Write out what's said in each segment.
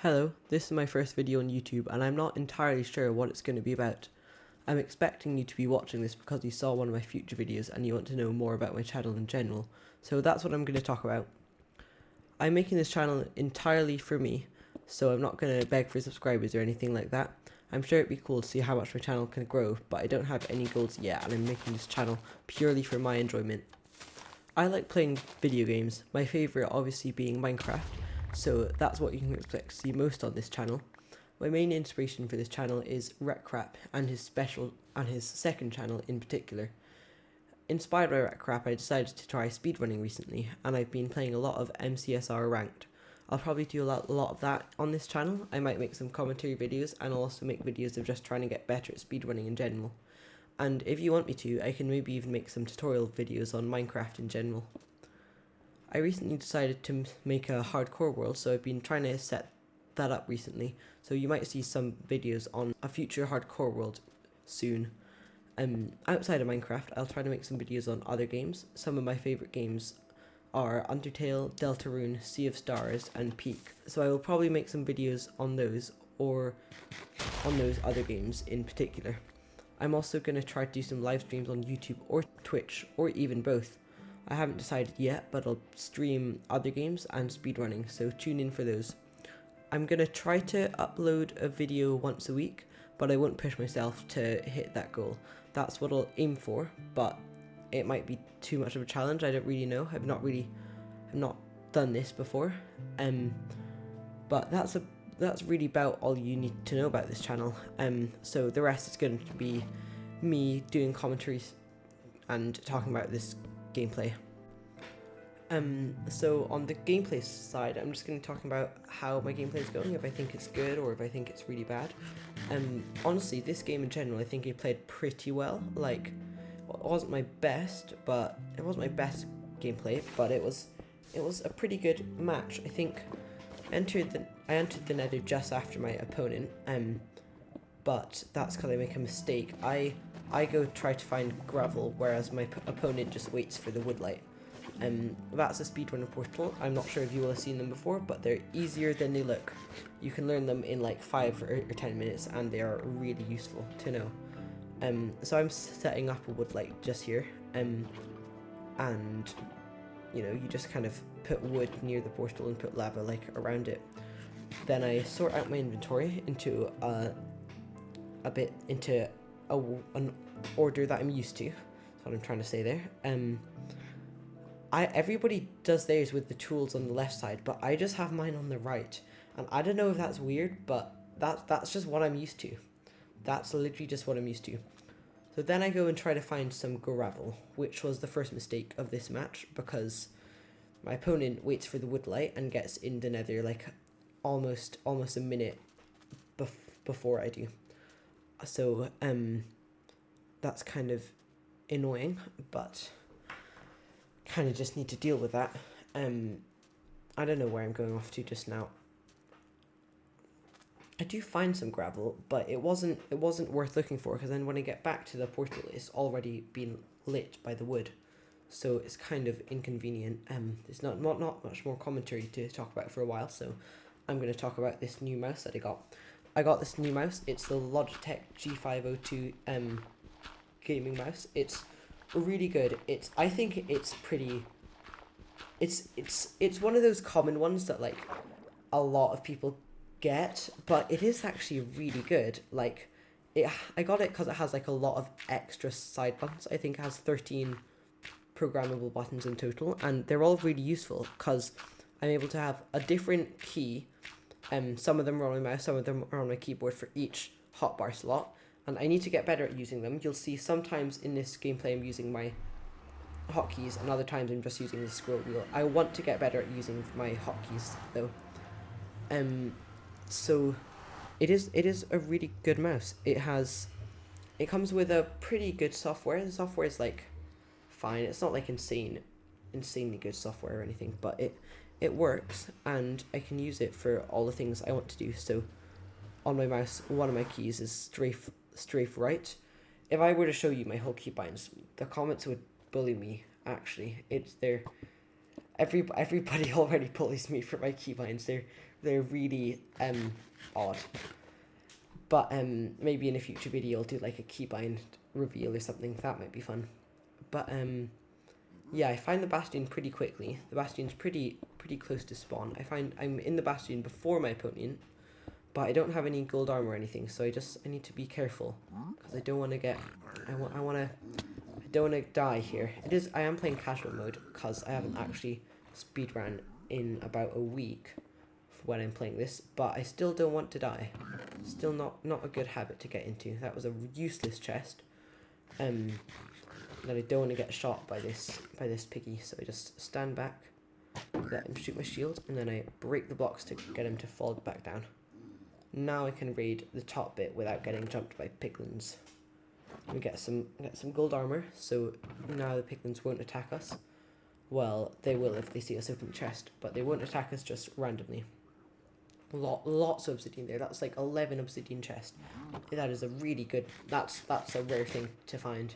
Hello, this is my first video on YouTube and I'm not entirely sure what it's going to be about. I'm expecting you to be watching this because you saw one of my future videos and you want to know more about my channel in general, so that's what I'm going to talk about. I'm making this channel entirely for me, so I'm not going to beg for subscribers or anything like that. I'm sure it'd be cool to see how much my channel can grow, but I don't have any goals yet and I'm making this channel purely for my enjoyment. I like playing video games, my favourite obviously being Minecraft, so that's what you can expect to see most on this channel. My main inspiration for this channel is RecRap and his second channel in particular. Inspired by RecRap, I decided to try speedrunning recently, and I've been playing a lot of MCSR Ranked. I'll probably do a lot of that on this channel. I might make some commentary videos, and I'll also make videos of just trying to get better at speedrunning in general. And if you want me to, I can maybe even make some tutorial videos on Minecraft in general. I recently decided to make a hardcore world, so I've been trying to set that up recently. So you might see some videos on a future hardcore world soon. Outside of Minecraft, I'll try to make some videos on other games. Some of my favourite games are Undertale, Deltarune, Sea of Stars, and Peak. So I will probably make some videos on those, or on those other games in particular. I'm also going to try to do some live streams on YouTube or Twitch, or even both. I haven't decided yet, but I'll stream other games and speedrunning, so tune in for those. I'm going to try to upload a video once a week, but I won't push myself to hit that goal. That's what I'll aim for, but it might be too much of a challenge. I don't really know. I've not done this before. But that's really about all you need to know about this channel. So the rest is going to be me doing commentaries and talking about this gameplay. So on the gameplay side, I'm just going to talk about how my gameplay is going, if I think it's good or if I think it's really bad. Honestly, this game in general, I think I played pretty well. Like, it wasn't my best, but it wasn't my best gameplay, but it was a pretty good match. I think I entered the Nether just after my opponent, but that's because I make a mistake. I go try to find gravel, whereas my opponent just waits for the woodlight. That's a speedrunner portal. I'm not sure if you will have seen them before, but they're easier than they look. You can learn them in like 5 or 10 minutes, and they are really useful to know. So I'm setting up a woodlight just here, and you know, you just kind of put wood near the portal and put lava like around it. Then I sort out my inventory into an order that I'm used to. That's what I'm trying to say there. Everybody does theirs with the tools on the left side, but I just have mine on the right. And I don't know if that's weird, but that's just what I'm used to. That's literally just what I'm used to. So then I go and try to find some gravel, which was the first mistake of this match, because my opponent waits for the woodlight and gets in the nether like almost a minute before I do. So that's kind of annoying, but kind of just need to deal with that. I don't know where I'm going off to just now. I do find some gravel, but it wasn't worth looking for, because then when I get back to the portal, it's already been lit by the wood, so it's kind of inconvenient. There's not much more commentary to talk about for a while, so I'm going to talk about this new mouse that I got. I got this new mouse. It's the Logitech G502 gaming mouse. It's really good. I think it's pretty. It's one of those common ones that like a lot of people get, but it is actually really good. Like, I got it because it has like a lot of extra side buttons. I think it has 13 programmable buttons in total, and they're all really useful because I'm able to have a different key. Some of them are on my mouse, some of them are on my keyboard for each hotbar slot, and I need to get better at using them. You'll see sometimes in this gameplay I'm using my hotkeys, and other times I'm just using the scroll wheel. I want to get better at using my hotkeys though. So it is a really good mouse. It comes with a pretty good software. The software is like fine. It's not like insanely good software or anything, but it works, and I can use it for all the things I want to do. So on my mouse, one of my keys is strafe right. If I were to show you my whole keybinds, the comments would bully me. Actually, everybody already bullies me for my keybinds. They're they're really odd. But maybe in a future video I'll do like a keybind reveal or something. That might be fun. But yeah, I find the bastion pretty quickly. The bastion's pretty close to spawn. I find I'm in the bastion before my opponent, but I don't have any gold armor or anything, so I need to be careful because I don't want to get I don't want to die here. I am playing casual mode because I haven't actually speedrun in about a week when I'm playing this, but I still don't want to die. Still not a good habit to get into. That was a useless chest. Then I don't want to get shot by this piggy, so I just stand back, let him shoot my shield, and then I break the blocks to get him to fall back down. Now I can raid the top bit without getting jumped by piglins. We get some gold armor, so now the piglins won't attack us. Well, they will if they see us open the chest, but they won't attack us just randomly. Lots of obsidian there. That's like 11 obsidian chest. That is a really good. That's a rare thing to find.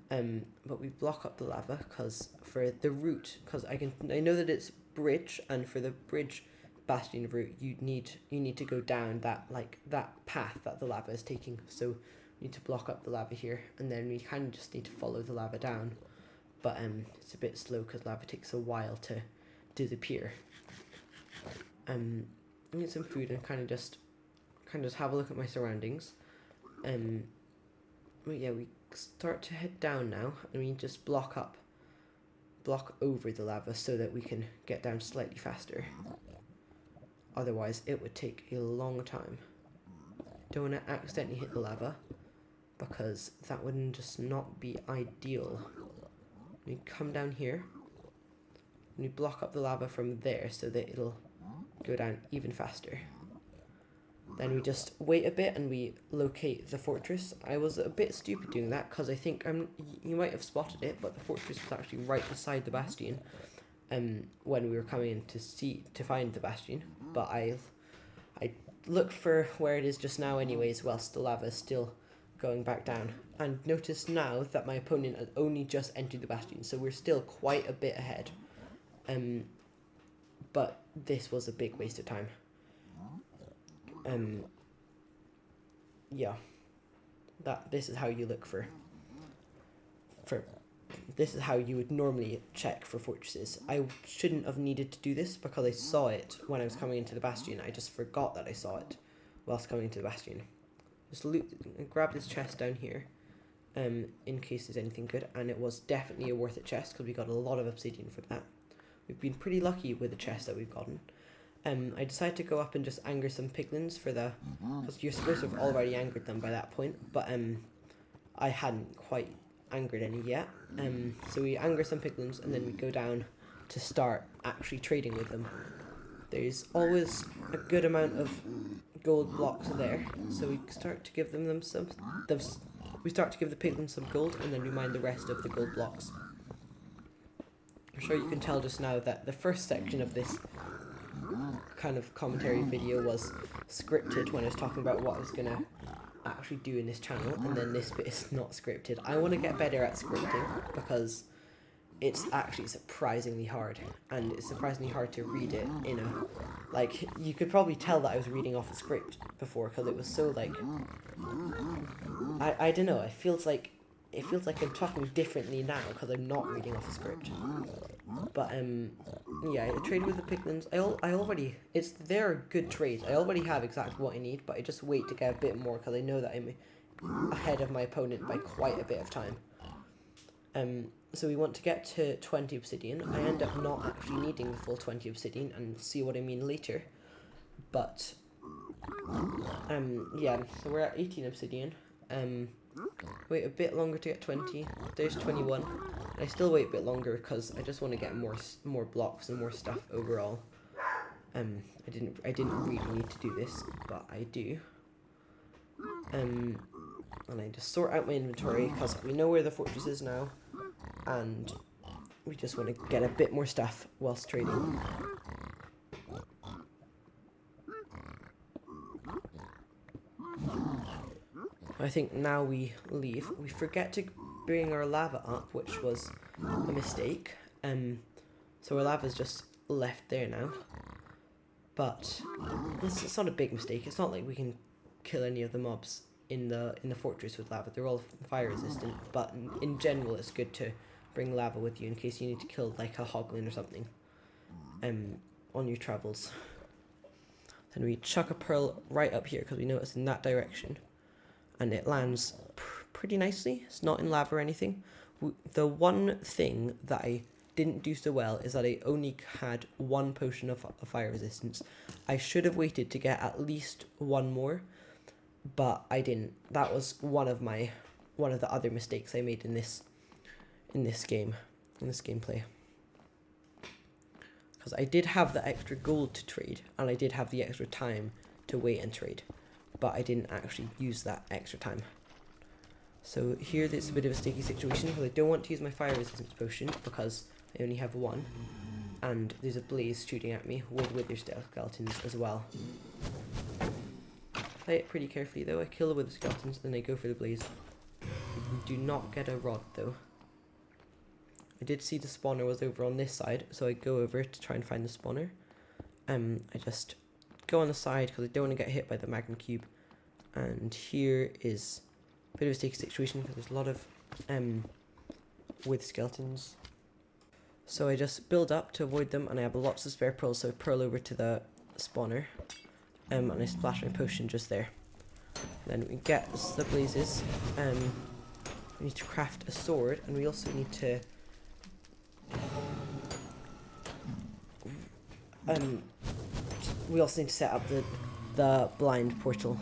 But we block up the lava because for the route, because I know that it's bridge, and for the bridge bastion route, you need to go down that path that the lava is taking. So we need to block up the lava here, and then we kind of just need to follow the lava down. But it's a bit slow because lava takes a while to disappear. I need some food and kind of just have a look at my surroundings. But yeah, we start to head down now, and we just block over the lava so that we can get down slightly faster. Otherwise, it would take a long time. Don't want to accidentally hit the lava, because that would just not be ideal. We come down here, and we block up the lava from there so that it'll go down even faster. Then we just wait a bit and we locate the fortress. I was a bit stupid doing that because I think you might have spotted it, but the fortress was actually right beside the bastion when we were coming in to find the bastion. But I looked for where it is just now anyways, whilst the lava is still going back down, and notice now that my opponent has only just entered the bastion, so we're still quite a bit ahead. But this was a big waste of time. Yeah, this is how you look for this is how you would normally check for fortresses. I shouldn't have needed to do this because I saw it when I was coming into the bastion. I just forgot that I saw it whilst coming into the bastion. Just grab this chest down here, in case there's anything good, and it was definitely a worth it chest because we got a lot of obsidian for that. We've been pretty lucky with the chest that we've gotten. I decided to go up and just anger some piglins because you're supposed to have already angered them by that point, but I hadn't quite angered any yet. So we anger some piglins, and then we go down to start actually trading with them. There's always a good amount of gold blocks there, so we start to give them some. We start to give the piglins some gold, and then we mine the rest of the gold blocks. I'm sure you can tell just now that the first section of this kind of commentary video was scripted when I was talking about what I was going to actually do in this channel, and then this bit is not scripted. I want to get better at scripting because it's actually surprisingly hard, and it's surprisingly hard to read it in a, you could probably tell that I was reading off a script before because it was so I don't know, it feels like I'm talking differently now because I'm not reading off a script. But yeah, I trade with the piglins. They're good trades. I already have exactly what I need, but I just wait to get a bit more because I know that I'm ahead of my opponent by quite a bit of time. So we want to get to 20 obsidian. I end up not actually needing the full 20 obsidian, and see what I mean later. But yeah, so we're at 18 obsidian. Wait a bit longer to get 20. There's 21. I still wait a bit longer because I just want to get more blocks and more stuff overall. I didn't really need to do this, but I do. And I just sort out my inventory because we know where the fortress is now, and we just want to get a bit more stuff whilst trading. I think now we leave. We forget to bring our lava up, which was a mistake. So our lava's just left there now. but it's not a big mistake. It's not like we can kill any of the mobs in the fortress with lava. They're all fire resistant, but in general it's good to bring lava with you in case you need to kill like a hoglin or something on your travels. Then we chuck a pearl right up here because we know it's in that direction, and it lands pretty nicely. It's not in lava or anything. The one thing that I didn't do so well is that I only had one potion of fire resistance. I should have waited to get at least one more, but I didn't. That was one of the other mistakes I made in this gameplay. Because I did have the extra gold to trade, and I did have the extra time to wait and trade, but I didn't actually use that extra time. So here it's a bit of a sticky situation because I don't want to use my fire resistance potion because I only have one, and there's a blaze shooting at me with wither skeletons as well. Play it pretty carefully though. I kill the wither skeletons, then I go for the blaze. Do not get a rod though. I did see the spawner was over on this side, so I go over to try and find the spawner. I just go on the side because I don't want to get hit by the magma cube. And here is a bit of a sticky situation because there's a lot of with skeletons. So I just build up to avoid them, and I have lots of spare pearls, so I pearl over to the spawner, and I splash my potion just there. Then we get the blazes. We need to craft a sword, and we also need to set up the blind portal.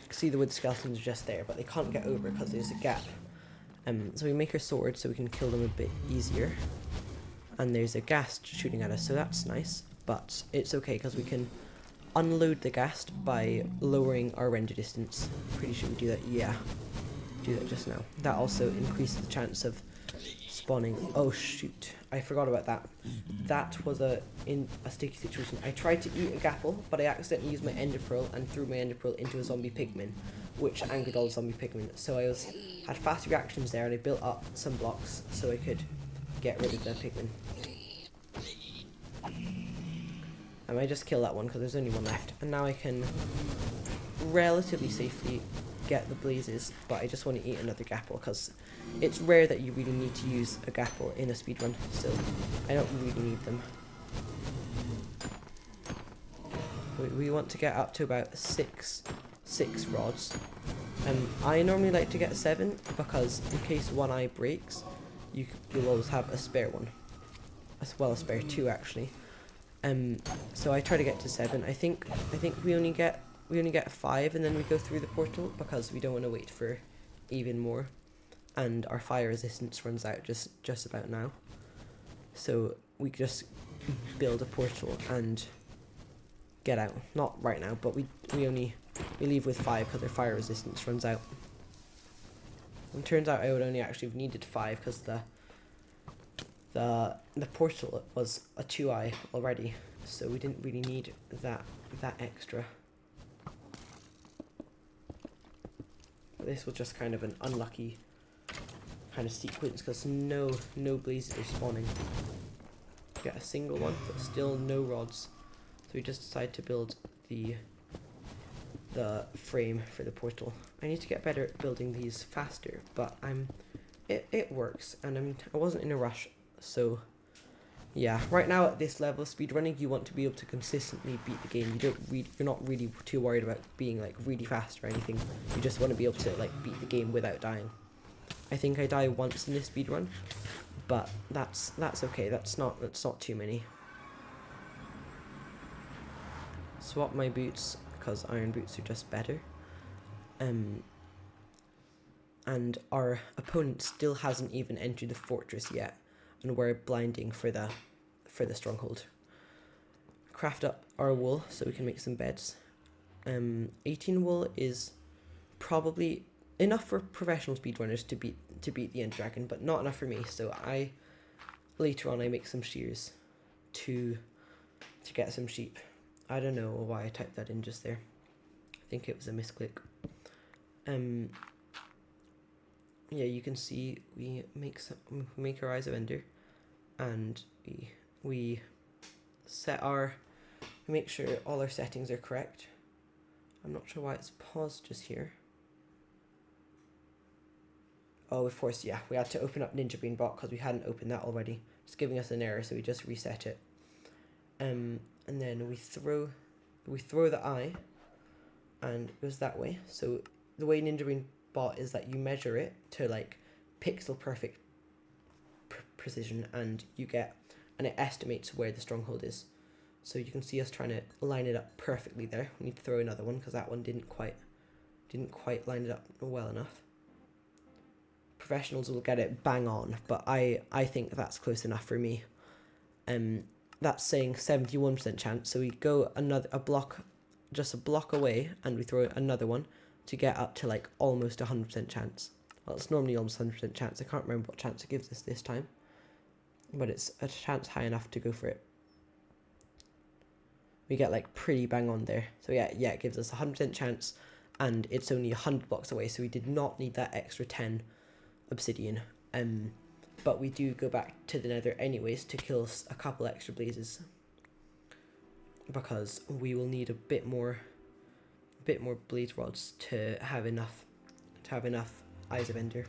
See the wood skeletons are just there, but they can't get over because there's a gap. So we make our sword so we can kill them a bit easier. And there's a ghast shooting at us, so that's nice. But it's okay because we can unload the ghast by lowering our render distance. Pretty sure we do that. Yeah, do that just now. That also increases the chance of spawning. Oh shoot, I forgot about that. That was in a sticky situation. I tried to eat a gapple, but I accidentally used my ender pearl and threw my ender pearl into a zombie pigman, which angered all the zombie pigmen. So I had fast reactions there, and I built up some blocks so I could get rid of the pigmen. And I just kill that one because there's only one left, and now I can relatively safely get the blazes, but I just want to eat another gapple because it's rare that you really need to use a gapple in a speedrun, so I don't really need them. We want to get up to about six rods. I normally like to get 7 because in case one eye breaks, you'll always have a spare one, as well as spare 2 actually. So I try to get to 7. I think we only get 5, and then we go through the portal because we don't want to wait for even more, and our fire resistance runs out just about now. So we just build a portal and get out. Not right now, but we leave with 5 because our fire resistance runs out. And it turns out I would only actually have needed 5 because the portal was a 2-eye already, so we didn't really need that extra. But this was just kind of an unlucky kind of sequence because no blazes are spawning. Get a single one, but still no rods. So we just decided to build the frame for the portal. I need to get better at building these faster, but it works, and I wasn't in a rush. So yeah, right now at this level of speedrunning, you want to be able to consistently beat the game. You're not really too worried about being like really fast or anything. You just want to be able to like beat the game without dying. I think I die once in this speedrun, but that's okay. That's not too many. Swap my boots because iron boots are just better. And our opponent still hasn't even entered the fortress yet, and we're blinding for the stronghold. Craft up our wool so we can make some beds. 18 wool is probably enough for professional speedrunners to beat the End Dragon, but not enough for me. So later on I make some shears to get some sheep. I don't know why I typed that in just there. I think it was a misclick. Yeah, you can see we make our Eyes of Ender, and we make sure all our settings are correct. I'm not sure why it's paused just here. Oh, of course, yeah, we had to open up Ninja Brain Bot because we hadn't opened that already. It's giving us an error, so we just reset it. And then we throw the eye, and it goes that way. So the way Ninja Brain Bot is that you measure it to like pixel perfect precision, and it estimates where the stronghold is. So you can see us trying to line it up perfectly there. We need to throw another one because that one didn't quite line it up well enough. Professionals will get it bang on, but I think that's close enough for me. That's saying 71% chance, so we go a block away, and we throw another one to get up to like almost 100% chance. Well, it's normally almost 100% chance. I can't remember what chance it gives us this time, but it's a chance high enough to go for it. We get like pretty bang on there. So yeah, it gives us 100% chance, and it's only 100 blocks away, so we did not need that extra 10 obsidian. But we do go back to the nether anyways to kill a couple extra blazes, because we will need a bit more blaze rods to have enough Eyes of Ender.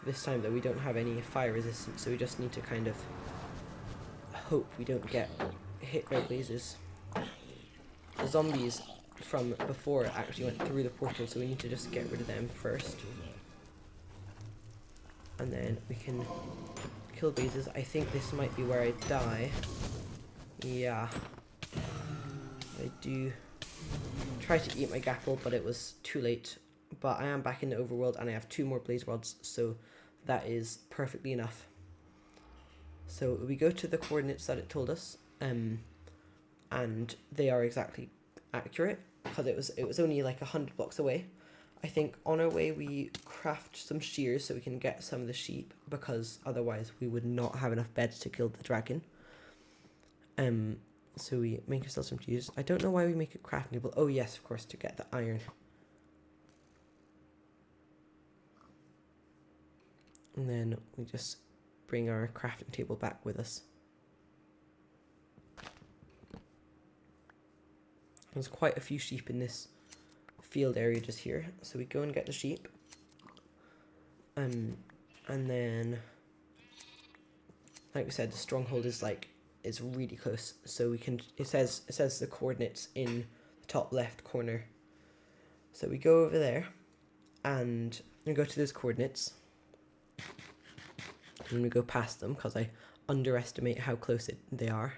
This time though, we don't have any fire resistance, so we just need to kind of hope we don't get hit by blazes. The zombies from before actually went through the portal, so we need to just get rid of them first. And then we can kill blazes. I think this might be where I die. Yeah. I do try to eat my gapple, but it was too late. But I am back in the overworld, and I have 2 more blaze rods, so that is perfectly enough. So we go to the coordinates that it told us, and they are exactly accurate, because it was only like 100 blocks away. I think on our way we craft some shears so we can get some of the sheep, because otherwise we would not have enough beds to kill the dragon. So we make ourselves some shears. I don't know why we make it crafting table. Oh yes, of course, to get the iron. And then we just bring our crafting table back with us. There's quite a few sheep in this field area just here, so we go and get the sheep. And then, like we said, the stronghold is really close, so we can. It says the coordinates in the top left corner. So we go over there, and we go to those coordinates, and we go past them because I underestimate how close they are.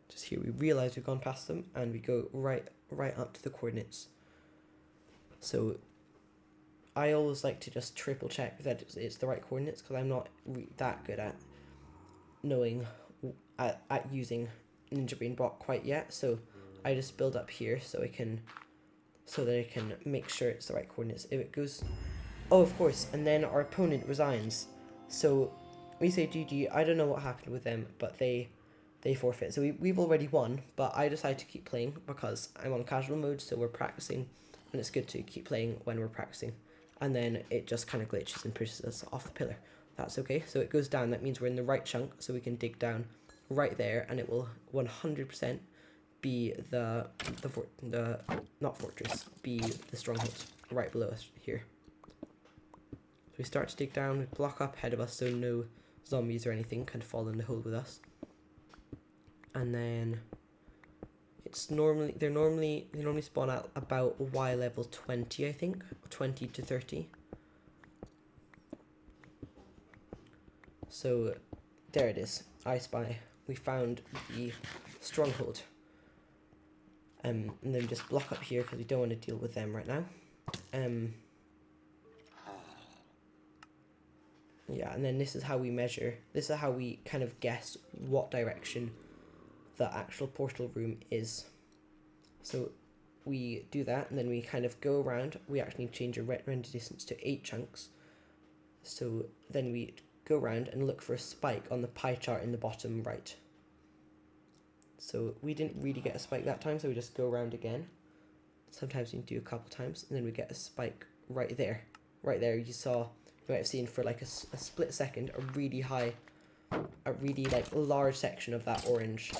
Just here, we realize we've gone past them, and we go right up to the coordinates. So I always like to just triple check that it's the right coordinates, because I'm not that good at knowing at using Ninja Brain Bot quite yet. So I just build up here so that I can make sure it's the right coordinates. If it goes, oh of course, and then our opponent resigns. So we say GG. I don't know what happened with them, but they forfeit. So we've already won, but I decide to keep playing because I'm on casual mode, so we're practicing, and it's good to keep playing when we're practicing. And then it just kind of glitches and pushes us off the pillar. That's okay. So it goes down. That means we're in the right chunk, so we can dig down right there, and it will 100% be the not fortress, be the stronghold right below us here. So we start to dig down, we block up ahead of us so no zombies or anything can fall in the hole with us. And then they normally spawn at about Y level 20, I think, 20 to 30. So there it is. I Spy. We found the stronghold. And then just block up here because we don't want to deal with them right now. Yeah, and then this is how we measure. This is how we kind of guess what direction the actual portal room is. So we do that, and then we kind of go around. We actually change our render distance to 8 chunks. So then we go around and look for a spike on the pie chart in the bottom right. So we didn't really get a spike that time, so we just go around again. Sometimes we do a couple times, and then we get a spike right there. Right there, you might have seen for like a split second, a really like large section of that orange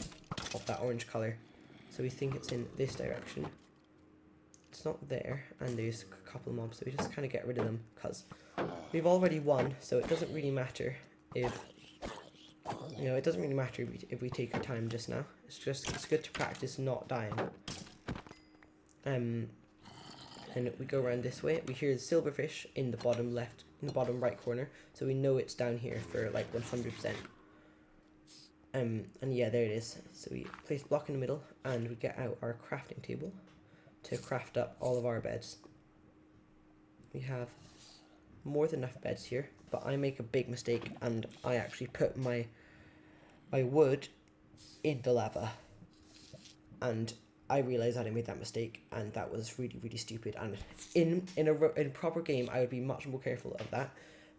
color. So we think it's in this direction. It's not there, and there's a couple of mobs, so we just kind of get rid of them, because we've already won, so it doesn't really matter if, it doesn't really matter if we take our time just now. It's good to practice not dying. And we go around this way. We hear the silverfish in the bottom right corner, so we know it's down here for like 100%. And yeah, there it is. So we place block in the middle, and we get out our crafting table to craft up all of our beds. We have more than enough beds here, but I make a big mistake, and I actually put my wood in the lava, and I realized that I made that mistake, and that was really, really stupid. And in a proper game, I would be much more careful of that.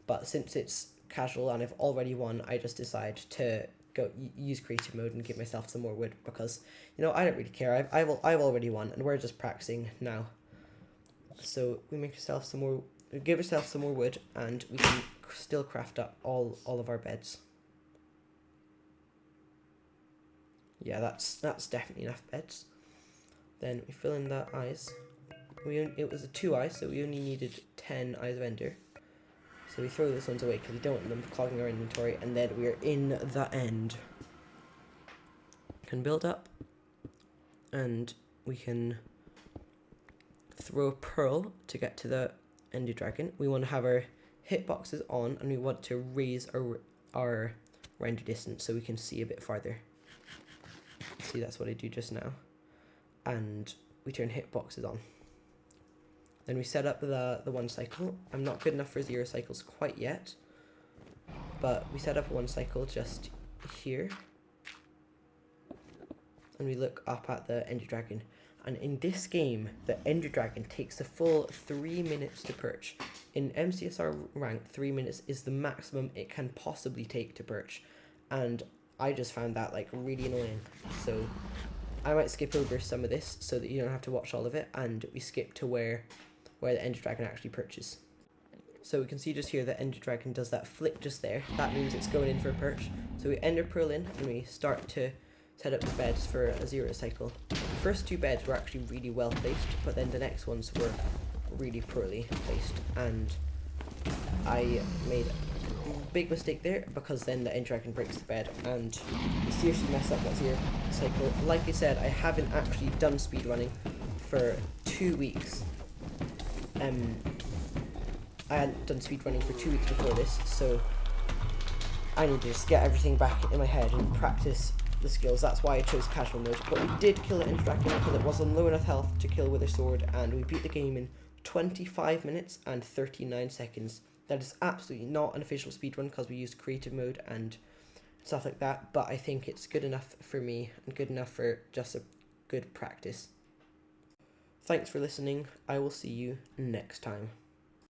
But since it's casual and I've already won, I just decide to go use creative mode and give myself some more wood, because I don't really care. I've already won, and we're just practicing now. So we give ourselves some more wood, and we can still craft up all of our beds. Yeah, that's definitely enough beds. Then we fill in the eyes. It was a 2 eyes, so we only needed 10 eyes of ender. So we throw those ones away because we don't want them clogging our inventory, and then we're in the end. Can build up, and we can throw a pearl to get to the ender dragon. We want to have our hitboxes on, and we want to raise our render distance so we can see a bit farther. See, that's what I do just now. And we turn hitboxes on. Then we set up the 1 cycle. I'm not good enough for 0 cycles quite yet, but we set up 1 cycle just here. And we look up at the ender dragon. And in this game, the ender dragon takes a full 3 minutes to perch. In MCSR rank, 3 minutes is the maximum it can possibly take to perch. And I just found that like really annoying. So I might skip over some of this so that you don't have to watch all of it, and we skip to where the ender dragon actually perches. So we can see just here the ender dragon does that flick just there. That means it's going in for a perch. So we ender pearl in, and we start to set up the beds for a 0 cycle. The first 2 beds were actually really well placed, but then the next ones were really poorly placed, and I made a big mistake there, because then the ender dragon breaks the bed and seriously mess up that 0 cycle. Like I said, I haven't actually done speedrunning for 2 weeks. I hadn't done speedrunning for 2 weeks before this, so I need to just get everything back in my head and practice the skills. That's why I chose casual mode. But we did kill the ender dragon because it was on low enough health to kill with a sword, and we beat the game in 25 minutes and 39 seconds. That is absolutely not an official speedrun because we used creative mode and stuff like that, but I think it's good enough for me and good enough for just a good practice. Thanks for listening. I will see you next time.